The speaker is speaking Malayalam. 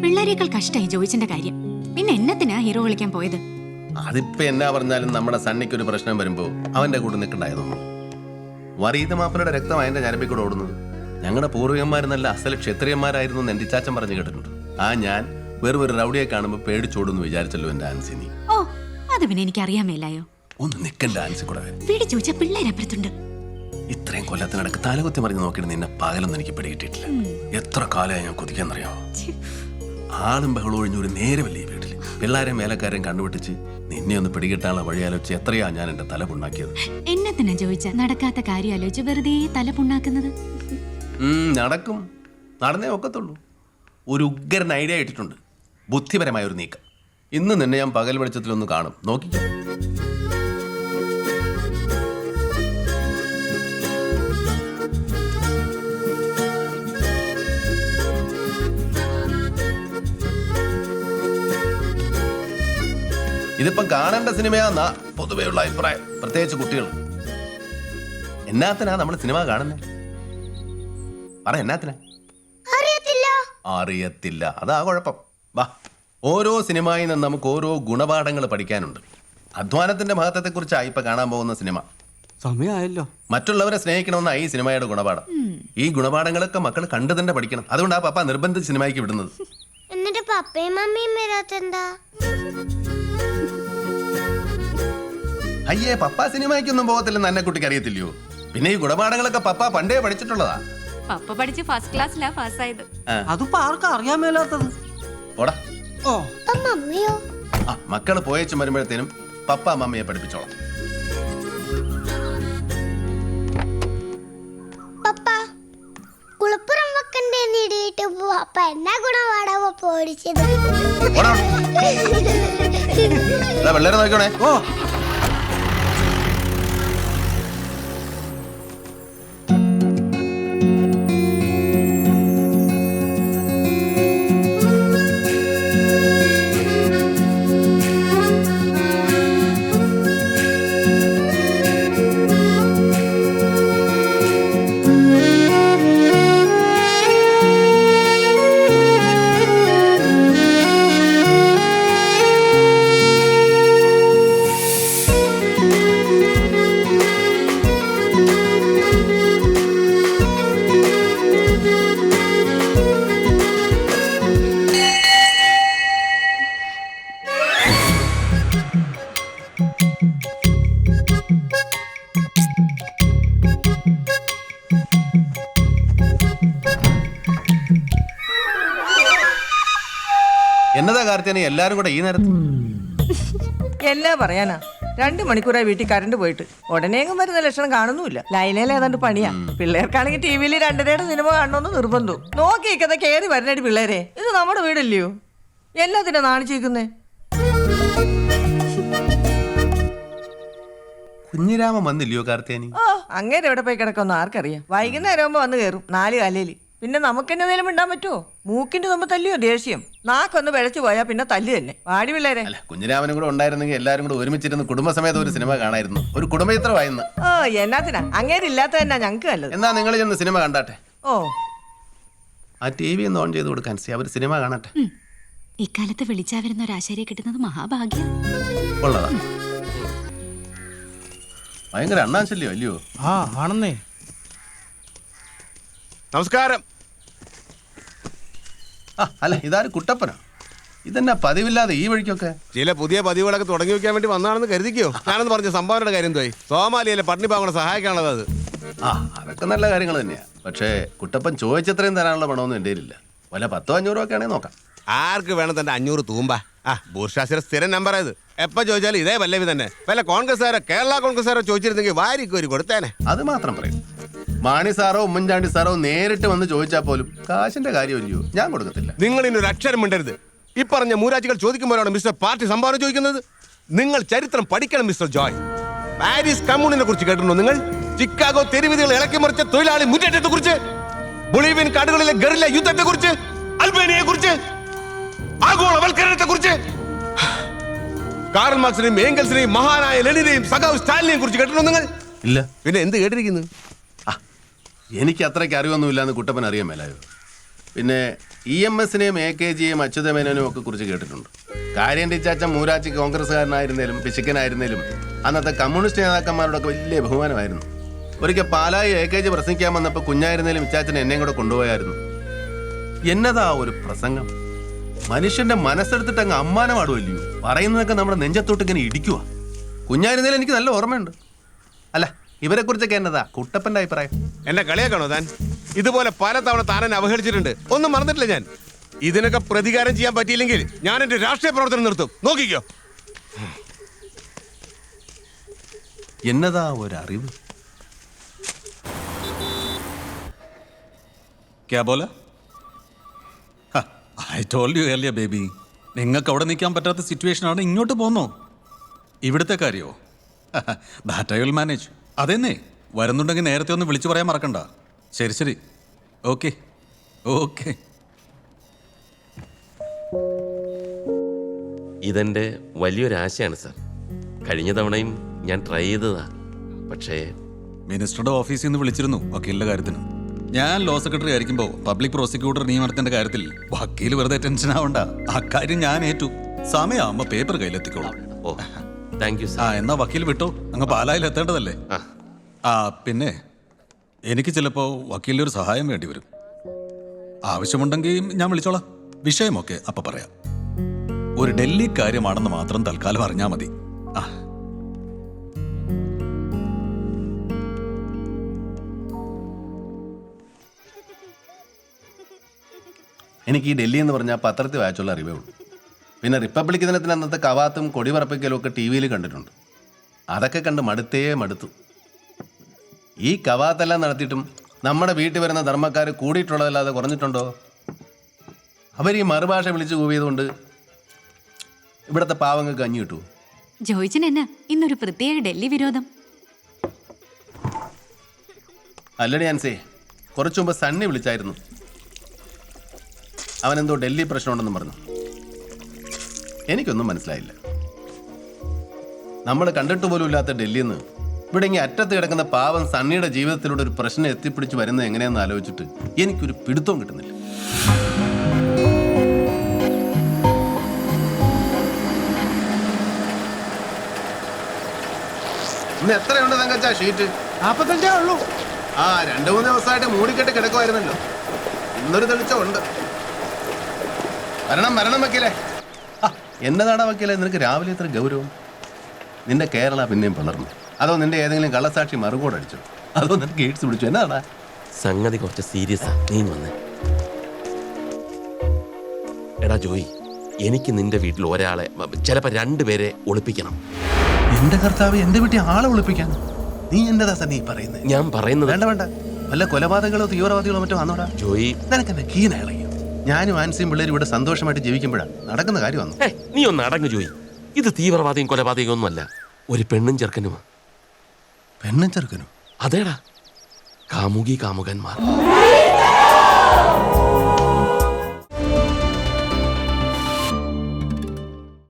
പിള്ളേരേക്കാൾ കഷ്ടായി ജോയിച്ചിന്റെ കാര്യം. പിന്നെ എന്നത്തിനാ ഹീറോ കളിക്കാൻ പോയത്? അതിപ്പോ എന്നാ പറഞ്ഞാലും നമ്മുടെ സണ്ണിക്കൊരു പ്രശ്നം വരുമ്പോ അവന്റെ കൂടെ നിൽക്കണ്ടായതൊന്നും. വറീത മാപ്പിളയുടെ രക്തം അതിന്റെ ഞരമ്പിക്കൂടെ ഓടുന്നത്. ഞങ്ങളുടെ പൂർവികന്മാർ നല്ല അസല ക്ഷത്രിയന്മാരായിരുന്നു എന്ന് എന്റെ ചാച്ചൻ പറഞ്ഞു കേട്ടിട്ടുണ്ട്. ഞാൻ വെറും ഒരു റൗഡിയെ കാണുമ്പോ പേടിച്ചോടുന്നു വിചാരിച്ചല്ലോ എന്റെ ആൻസി. നീ ഓ, അത് പിന്നെ എനിക്ക് അറിയാൻ മേലായോ? ഒന്ന് നിക്കണ്ട ആൻസി കൂടെ. വീട് ചോദിച്ച പിള്ളേരപ്പുറത്തുണ്ട്. ഇത്രയും കൊല്ലത്തിനടക്ക് തലകുത്തി മറിഞ്ഞ് നോക്കിയിട്ട് നിന്നെ പകലൊന്നും എനിക്ക് പിടികിട്ടിട്ടില്ല. എത്ര കാലമായി ഞാൻ കൊതിക്കാന്നറിയാവോ? ആളും ബഹളം ഒഴിഞ്ഞൊരു നേരമല്ലേ ഈ വീട്ടില്. പിള്ളേരെയും വേലക്കാരെയും കണ്ടുപിടിച്ച് നിന്നെ ഒന്ന് പിടികിട്ടാനുള്ള വഴി ആലോചിച്ച് എത്രയാ ഞാൻ എന്റെ തല പുണ്ണാക്കിയത്. എന്നത്തിനാ ചോദിച്ച നടക്കാത്ത കാര്യം ആലോചിച്ച് വെറുതെ തല പുണ്ണാക്കുന്നത്? നടക്കും, നടന്നേ ഒക്കത്തുള്ളൂ. ഒരു ഉഗ്രൻ ഐഡിയ ഇട്ടിട്ടുണ്ട്, ബുദ്ധിപരമായ ഒരു നീക്കം. ഇന്ന് നിന്നെ ഞാൻ പകൽ വെളിച്ചത്തിലൊന്ന് കാണും, നോക്കിക്കോ. ഇതിപ്പം കാണേണ്ട സിനിമയാന്നാ പൊതുവെയുള്ള അഭിപ്രായം, പ്രത്യേകിച്ച് കുട്ടികൾ. എന്നാത്തിനാ നമ്മൾ സിനിമ കാണുന്നത്? പറ, എന്നാത്തിനാ? അറിയത്തില്ല, അതാ കുഴപ്പം. വാ, ഓരോ സിനിമയിൽ നിന്ന് നമുക്ക് ഓരോ ഗുണപാഠങ്ങൾ പഠിക്കാനുണ്ട്. അധ്വാനത്തിന്റെ മഹത്വത്തെക്കുറിച്ചാണ് ഇപ്പൊ കാണാൻ പോകുന്ന സിനിമ. സമയമായല്ലോ. മറ്റുള്ളവരെ സ്നേഹിക്കണമെന്ന ഈ സിനിമയുടെ ഗുണപാഠം. ഈ ഗുണപാഠങ്ങളൊക്കെ മക്കൾ കണ്ടു തന്നെ പഠിക്കണം. അതുകൊണ്ടാ പപ്പ നിർബന്ധിച്ച് സിനിമയ്ക്ക് വിടുന്നത്. എന്നിട്ട് പപ്പയും മമ്മിയും വരാത്തെന്താ? അയ്യേ, പപ്പ സിനിമയ്ക്കൊന്നും പോകത്തില്ലെന്ന് എന്നെ കുട്ടിക്ക് അറിയത്തില്ലയോ? പിന്നെ ഈ ഗുണപാഠങ്ങളൊക്കെ പപ്പ പണ്ടേ പഠിച്ചിട്ടുള്ളതാ. പപ്പ പഠിച്ച് ഫസ്റ്റ് ക്ലാസ്സിലാ പാസ്സായത്. അതിപ്പോ ആർക്കും അറിയാൻ മേലാത്തത്. ഓടാ. ഓ, മമ്മിയോ? മക്കള് പോയച്ചും വരുമ്പോഴത്തേനും പപ്പ മമ്മിയെ പഠിപ്പിച്ചോളാം. പപ്പ കുളപ്പുറം വെക്കണ്ടേ നീടിയിട്ട് പപ്പ എന്നാ ഗുണപാഠമോ പഠിച്ചത്? വെള്ളരെ നോക്കണേ. ഓ, എന്നതാ കാർത്തിയാനി എല്ലാരും കൂടെ ഈ നേരത്ത്? എല്ലാ പറയാനാ, 2 മണിക്കൂറായി വീട്ടിൽ കറണ്ട് പോയിട്ട്. ഉടനെയെങ്കിലും വരുന്ന ലക്ഷണം കാണുന്നുമില്ല. ലൈനയിൽ ഏതാണ്ട് പണിയാ. പിള്ളേർക്കാണെങ്കിൽ ടിവിയിൽ 2:30 സിനിമ കാണണമെന്ന് നിർബന്ധം. നോക്കിയിരിക്കാതെ കയറി വരണടി പിള്ളേരെ. ഇത് നമ്മുടെ വീടല്ലയോ? എല്ലാത്തിനാ നാണിച്ചിരിക്കുന്നേ. കുഞ്ഞിരാമൻ വന്നില്ലയോ കാർത്തിയാനി? ഓ, അങ്ങേരെ എവിടെ പോയി കിടക്കൊന്നും ആർക്കറിയാം. വൈകുന്നേരം ആകുമ്പോ വന്ന് കയറും 4 കാലയിൽ. പിന്നെ നമുക്ക് എന്നതേലും മിണ്ടാൻ പറ്റുമോ? മൂക്കിന്റെ തമ്മിൽ തല്ലിയോ ദേഷ്യം? നാക്കൊന്ന് പിഴച്ചു പോയാ പിന്നെ തല്ലി തന്നെ. വാടി പിള്ളേരെ. അല്ല, കുഞ്ഞിരാമനും കൂടെ ഉണ്ടായിരുന്നെങ്കിൽ എല്ലാരും കൂടെ ഒരുമിച്ചിരുന്ന് കുടുംബസമേതം ഒരു സിനിമ കാണായിരുന്നു. ഒരു കുടുംബചിത്രമായിരുന്നു. ഓ, എന്നാത്തിനാ? അങ്ങേരില്ലാത്ത തന്നെ ഞങ്ങൾക്ക് നല്ലത്. എന്നാ നിങ്ങൾ ചെന്ന് സിനിമ കണ്ടാട്ടെ. ഓ, ആ TV ഒന്ന് ഓൺ ചെയ്ത് കൊടുക്കാൻ, അവർ സിനിമ കാണട്ടെ. ഇക്കാലത്ത് വിളിച്ചാ വരുന്ന ഒരാശാരിയെ കിട്ടുന്നത് മഹാഭാഗ്യം. ഉള്ളതാ. ഭയങ്കര അണ്ണാശല്യോ അല്ലയോ? ആ ആണെന്നേ. നമസ്കാരം. അല്ല, ഇതാരും കുട്ടപ്പനാ? ഇതെന്നാ പതിവില്ലാതെ ഈ വഴിക്കൊക്കെ? ചില പുതിയ പതിവുകളൊക്കെ തുടങ്ങി വെക്കാൻ വേണ്ടി വന്നാണെന്ന് കരുതിക്കോ. ഞാനെന്ന് പറഞ്ഞ സംഭാവനയുടെ കാര്യം എന്തായി? സോമാലിയയിലെ പട്ടിണി പാവങ്ങളെ സഹായിക്കാനുള്ളത് അത്. അതൊക്കെ നല്ല കാര്യങ്ങൾ തന്നെയാ. പക്ഷേ കുട്ടപ്പൻ ചോദിച്ചത്രയും തരാനുള്ള പണമൊന്നും എൻ്റെ കയ്യിലില്ല. വല്ല 100-500 ഒക്കെ ആണെങ്കിൽ നോക്കാം. ആർക്ക് വേണം തന്റെ 500 തൂമ്പ? ബൂർഷാസിയുടെ സ്ഥിരം നമ്പർ ആയത്. എപ്പോൾ ചോദിച്ചാലും ഇതേ പല്ലവി തന്നെ. വല്ല കോൺഗ്രസ്സുകാരോ കേരള കോൺഗ്രസ്സുകാരോ ചോദിച്ചിരുന്നെങ്കിൽ വാരിക്കോരി കൊടുത്തേനെ. അത് മാത്രം പറയും. മാണി സാറോ ഉമ്മൻചാണ്ടി സാറോ നേരിട്ട് വന്ന് ചോദിച്ചാൽ പോലും കാശിന്റെ കാര്യമില്ലയോ, ഞാൻ കൊടുക്കത്തില്ല. നിങ്ങൾ ഇനി ഒരു അക്ഷരം മിണ്ടരുത്. ഈ പറഞ്ഞ മൂരാജികൾ ചോദിക്കുമ്പോഴാണ് മിസ്റ്റർ പാർട്ടി സംഭാവന ചോദിക്കുന്നത്. നിങ്ങൾ ചരിത്രം പഠിക്കണം മിസ്റ്റർ ജോയ്. പാരീസ് കമ്മ്യൂണിനെ കുറിച്ച് കേട്ടിട്ടുണ്ടോ നിങ്ങൾ? ചിക്കാഗോ തെരുവിധികൾ ഇളക്കിമറിച്ച തൊഴിലാളി മുന്നേറ്റത്തെ കുറിച്ച്, ബൊളീവിയൻ കാടുകളിലെ ഗറില്ല യുദ്ധത്തെ കുറിച്ച്, അൽബേനിയയെ കുറിച്ച്, ആഗോളവൽക്കരണത്തെ കുറിച്ച്, കാറൽ മാർക്സിനെയും ഏംഗൽസിനെയും മഹാനായ ലെനിനെയും സഖാവ് സ്റ്റാലിനെയും കുറിച്ച് കേട്ടിട്ടുണ്ടോ നിങ്ങൾ? ഇല്ല. പിന്നെ എന്ത് കേട്ടിരിക്കുന്നു? എനിക്ക് അത്രയ്ക്ക് അറിവൊന്നുമില്ല എന്ന് കുട്ടപ്പൻ അറിയാൻ മേലായോ? പിന്നെ EMSനെയും AKGയെയും അച്യുതമേനോനും ഒക്കെ കുറിച്ച് കേട്ടിട്ടുണ്ട്. കാര്യൻ ടീച്ചാച്ചൻ മൂരാച്ചി കോൺഗ്രസ്സുകാരനായിരുന്നേലും പിശുക്കനായിരുന്നേലും അന്നത്തെ കമ്മ്യൂണിസ്റ്റ് നേതാക്കന്മാരോടൊക്കെ വലിയ ബഹുമാനമായിരുന്നു. ഒരിക്കൽ പാലായി AKG പ്രസംഗിക്കാൻ വന്നപ്പോൾ കുഞ്ഞായിരുന്നേലും ഇച്ചാച്ചൻ എന്നെയും കൂടെ കൊണ്ടുപോയായിരുന്നു. എന്നതാ ഒരു പ്രസംഗം! മനുഷ്യന്റെ മനസ്സെടുത്തിട്ട് അങ്ങ് അമ്മാനമാടുമല്ലയോ. പറയുന്നതൊക്കെ നമ്മുടെ നെഞ്ചത്തോട്ട് ഇങ്ങനെ ഇടിക്കുക. കുഞ്ഞായിരുന്നേലും എനിക്ക് നല്ല ഓർമ്മയുണ്ട്. അല്ല, ഇവരെ കുറിച്ചൊക്കെ എന്നതാ കുട്ടപ്പന്റെ അഭിപ്രായം? എന്നെ കളിയാക്കണോ താൻ? ഇതുപോലെ പല തവണ താൻ അവഹേളിച്ചിട്ടുണ്ട്. ഒന്നും മറന്നിട്ടില്ല ഞാൻ. ഇതിനൊക്കെ പ്രതികാരം ചെയ്യാൻ പറ്റിയില്ലെങ്കിൽ ഞാൻ എന്റെ രാഷ്ട്രീയ പ്രവർത്തനം നിർത്തും. നോക്കിക്കോ. എന്നതാ ഒരറിവ്! क्या बोला? I told you earlier baby, നിങ്ങൾക്ക് അവിടെ നിൽക്കാൻ പറ്റാത്ത സിറ്റുവേഷൻ ആണ്, ഇങ്ങോട്ട് പോന്നോ. ഇവിടുത്തെ കാര്യമോ? That I will manage. അതെന്നേ, വരുന്നുണ്ടെങ്കിൽ നേരത്തെ ഒന്ന് വിളിച്ചു പറയാൻ മറക്കണ്ട. ശരി ശരി, ഓക്കെ ഓക്കെ. ഇതെൻ്റെ വലിയൊരാശയാണ് സാർ. കഴിഞ്ഞ തവണയും ഞാൻ ട്രൈ ചെയ്തതാ. പക്ഷേ മിനിസ്റ്ററുടെ ഓഫീസിൽ നിന്ന് വിളിച്ചിരുന്നു വക്കീലിന്റെ കാര്യത്തിന്. ഞാൻ ലോ സെക്രട്ടറി ആയിരിക്കുമ്പോൾ പബ്ലിക് പ്രോസിക്യൂട്ടർ നിയമനത്തിന്റെ കാര്യത്തിൽ വക്കീൽ വെറുതെ ടെൻഷൻ ആവണ്ട. അക്കാര്യം ഞാൻ ഏറ്റു. സമയമാകുമ്പോ പേപ്പർ കയ്യിലെത്തിക്കോളാം. ഓ, താങ്ക് യു ആ, സാർ. എന്നാ വക്കീൽ വിട്ടോ, അങ്ങ് പാലായിൽ എത്തേണ്ടതല്ലേ. ആ പിന്നെ എനിക്ക് ചിലപ്പോ വക്കീലിന്റെ ഒരു സഹായം വേണ്ടി വരും. ആവശ്യമുണ്ടെങ്കിൽ ഞാൻ വിളിച്ചോളാം. വിഷയമൊക്കെ അപ്പൊ പറയാം. ഒരു ഡൽഹി കാര്യമാണെന്ന് മാത്രം തൽക്കാലം അറിഞ്ഞാൽ മതി. ആ, എനിക്ക് ഈ ഡൽഹി എന്ന് പറഞ്ഞാൽ പത്രത്തിൽ വായിച്ചുള്ള അറിവേ ഉള്ളൂ. പിന്നെ റിപ്പബ്ലിക് ദിനത്തിന് അന്നത്തെ കവാത്തും കൊടി പറപ്പിക്കലും ഒക്കെ TV കണ്ടിട്ടുണ്ട്. അതൊക്കെ കണ്ട് മടുത്തു. ഈ കവാത്തെല്ലാം നടത്തിയിട്ടും നമ്മുടെ വീട്ടിൽ വരുന്ന ധർമ്മക്കാർ കൂടിയിട്ടുള്ളതല്ലാതെ കുറഞ്ഞിട്ടുണ്ടോ? അവർ ഈ മറുഭാഷ വിളിച്ചു കൂവിയതുകൊണ്ട് ഇവിടുത്തെ പാവങ്ങൾക്ക് കഞ്ഞി കിട്ടുമോ? ജോയിച്ചൻ എന്നാ ഇന്നൊരു പ്രത്യേക ഡൽഹി വിരോധം? അല്ലടി ആൻസേ, കുറച്ചു മുമ്പ് സണ്ണി വിളിച്ചായിരുന്നു. അവനെന്തോ ഡൽഹി പ്രശ്നമുണ്ടെന്നും പറഞ്ഞു. എനിക്കൊന്നും മനസ്സിലായില്ല. നമ്മൾ കണ്ടിട്ട് പോലും ഇല്ലാത്ത ഡൽഹിയിൽ നിന്ന് ഇവിടെ ഇങ്ങനെ അറ്റത്ത് കിടക്കുന്ന പാവം സണ്ണിയുടെ ജീവിതത്തിലൂടെ ഒരു പ്രശ്നം എത്തിപ്പിടിച്ച് വരുന്നത് എങ്ങനെയാണെന്ന് ആലോചിച്ചിട്ട് എനിക്കൊരു പിടുത്തവും കിട്ടുന്നില്ല. ഇന്ന് എത്രയുണ്ട് തങ്കച്ചാ ഷീറ്റ്? 45 ഉള്ളൂ. ആ, 2-3 ദിവസമായിട്ട് മൂടിക്കെട്ട് കിടക്കുമായിരുന്നല്ലോ. ഇന്നൊരു തെളിച്ചമുണ്ട്. വരണം വക്കീലേ. എന്നതാടാ വക്കീലേ നിനക്ക് രാവിലെ ഇത്ര ഗൗരവം? നിന്റെ കേരള പിന്നെയും പിളർന്നു? അതോ നിന്റെ ഏതെങ്കിലും കള്ളസാക്ഷി മറുകോടടിച്ചോ? അതോ നിനക്ക് എയ്ഡ്സ് പിടിച്ചു? എന്നതാടാ സംഗതി കുറച്ച് സീരിയസാ. നീ വന്നേ. എടാ ജോയി, എനിക്ക് നിന്റെ വീട്ടിൽ ഒരാളെ, ചിലപ്പോൾ 2 പേരെ ഒളിപ്പിക്കണം. എന്റെ കർത്താവ്, എന്റെ വീട്ടിൽ ആളെ ഒളിപ്പിക്കാൻ നീ എന്നതാ നീ പറയുന്നത്? ഞാൻ പറയുന്നത് വേണ്ട. വല്ല കൊലപാതകളോ തീവ്രവാദികളോ മറ്റോ വന്നോടാ? ജോയി, നിനക്കെന്നെ കീന ഇളകിയോ? ഞാനും ആൻസിയും പിള്ളേരും ഇവിടെ സന്തോഷമായിട്ട് ജീവിക്കുമ്പോഴാണ് നടക്കുന്ന കാര്യം വന്നു. നീ ഒന്ന് അടങ്ങ് ജോയി. ഇത് തീവ്രവാദിയും കൊലപാതകവും ഒന്നുമല്ല, ഒരു പെണ്ണും ചെറുക്കനുമാ. പെണ്ണും ചെറുക്കനും? അതേടാ, കാമുകന്മാർ.